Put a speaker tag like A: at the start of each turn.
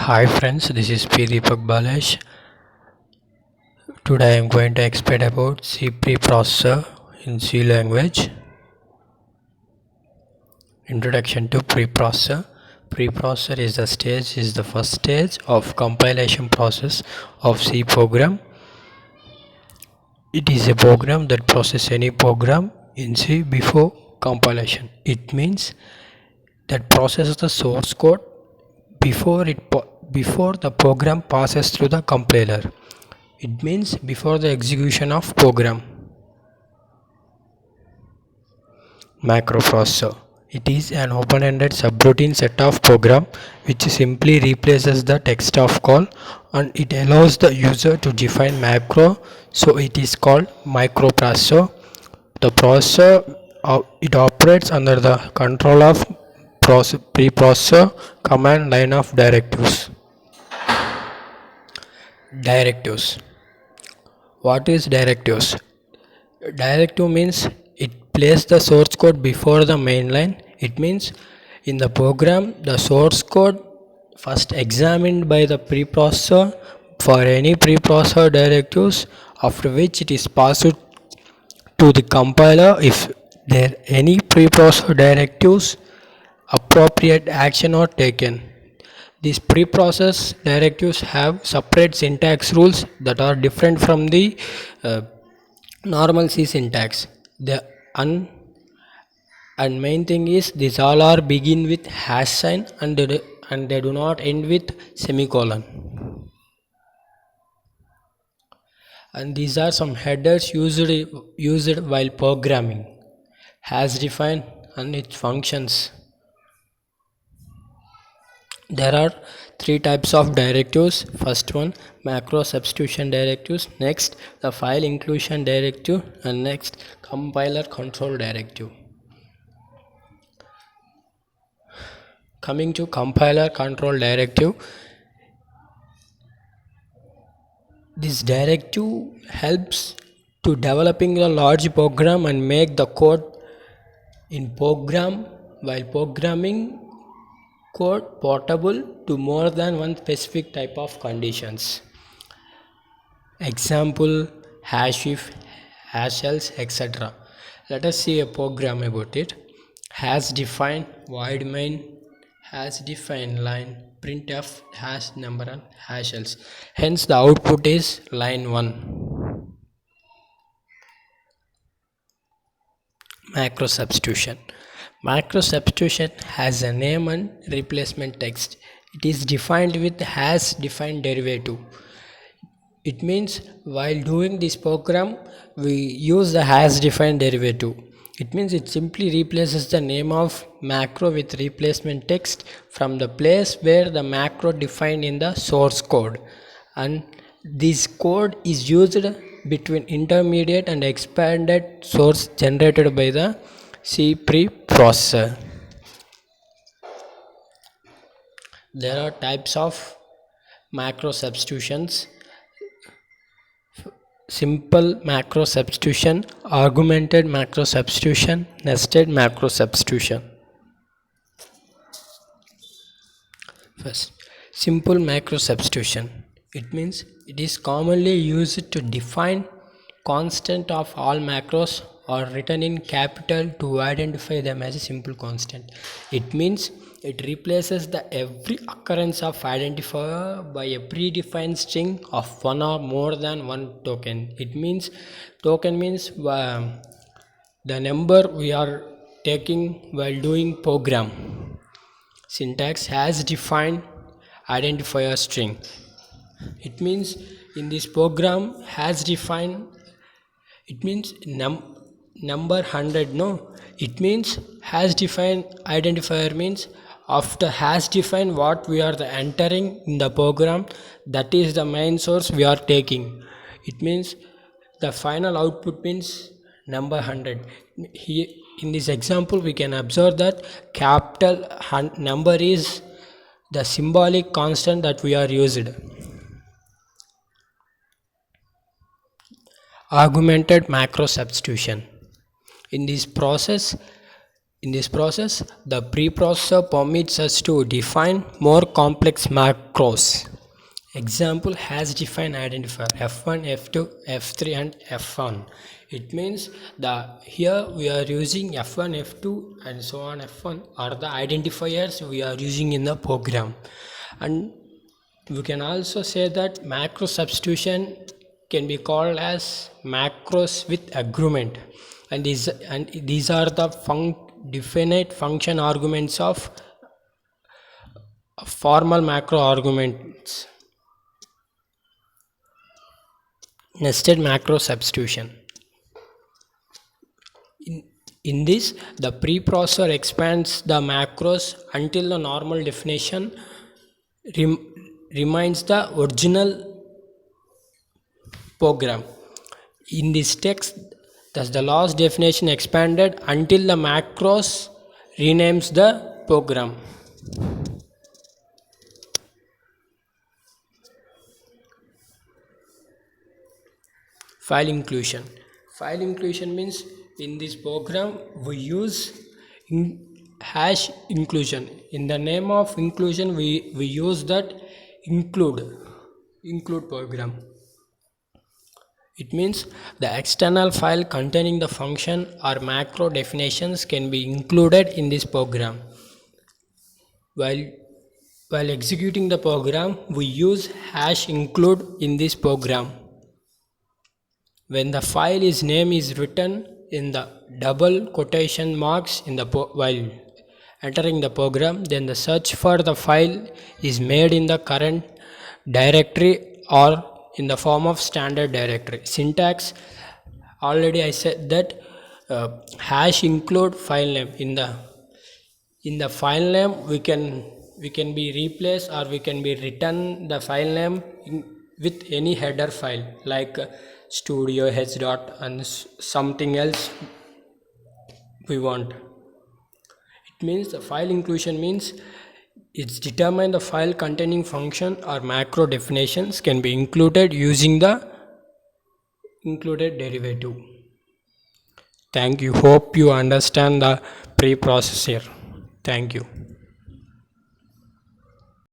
A: Hi friends, this is P. Deepak Balash. Today I am going to explain about C preprocessor in C language. Introduction to preprocessor. Preprocessor is the first stage of compilation process of C program. It is a program that processes any program in C before compilation. It means that processes the source code before the program passes through the compiler. It means before the execution of program. Macroprocessor. It is an open-ended subroutine set of program which simply replaces the text of call, and it allows the user to define macro, so it is called microprocessor. The processor it operates under the control of preprocessor command line of directives. Directives. What is directives? Directive means it places the source code before the main line. It means in the program the source code first examined by the preprocessor for any preprocessor directives, after which it is passed to the compiler if there any preprocessor directives appropriate action are taken. These preprocess directives have separate syntax rules that are different from the normal C syntax. The and main thing is these all are begin with hash sign and they do not end with semicolon. And these are some headers used while programming. Hash define and its functions. There are three types of directives. First one, macro substitution directives. Next, the file inclusion directive, and next, compiler control directive. Coming to compiler control directive, this directive helps to developing a large program and make the code in program while programming code portable to more than one specific type of conditions. Example, hash if, hash else, etc. Let us see a program about it. Hash define void main, hash define line, printf hash number and hash else. Hence the output is line 1. Macro substitution. Macro substitution has a name and replacement text. It is defined with hash define derivative. It means while doing this program we use the hash define derivative. It means it simply replaces the name of macro with replacement text from the place where the macro defined in the source code, and this code is used between intermediate and expanded source generated by the C preprocessor. There are types of macro substitutions: simple macro substitution, augmented macro substitution, nested macro substitution. First, simple macro substitution. It means it is commonly used to define constant of all macros or written in capital to identify them as a simple constant. It means it replaces the every occurrence of identifier by a predefined string of one or more than one token. It means token means the number we are taking while doing program. Syntax has defined identifier string. It means in this program has defined, it means number 100. No, it means has defined identifier means after has defined what we are the entering in the program, that is the main source we are taking. It means the final output means number 100. Here in this example we can observe that capital number is the symbolic constant that we are used. Augmented macro substitution. In this process In this process, the preprocessor permits us to define more complex macros. Example has defined identifier F1, F2, F3 and F1. It means here we are using F1, F2 and so on. F1 are the identifiers we are using in the program. And we can also say that macro substitution can be called as macros with agreement, and these are the definite function arguments of formal macro arguments. Nested macro substitution. In this, the preprocessor expands the macros until the normal definition remains the original program. In this text, thus the last definition expanded until the macros renames the program. File inclusion. File inclusion means in this program we use hash inclusion. In the name of inclusion we use that include program. It means the external file containing the function or macro definitions can be included in this program. While executing the program, we use hash include in this program. When the file's name is written in the double quotation marks in the while entering the program, then the search for the file is made in the current directory or in the form of standard directory. Syntax, already I said that hash include file name. In the file name we can be replaced or we can be written the file name with any header file like studio h dot and something else we want. It means the file inclusion means it's determined the file containing function or macro definitions can be included using the included derivative. Thank you. Hope you understand the preprocessor. Thank you.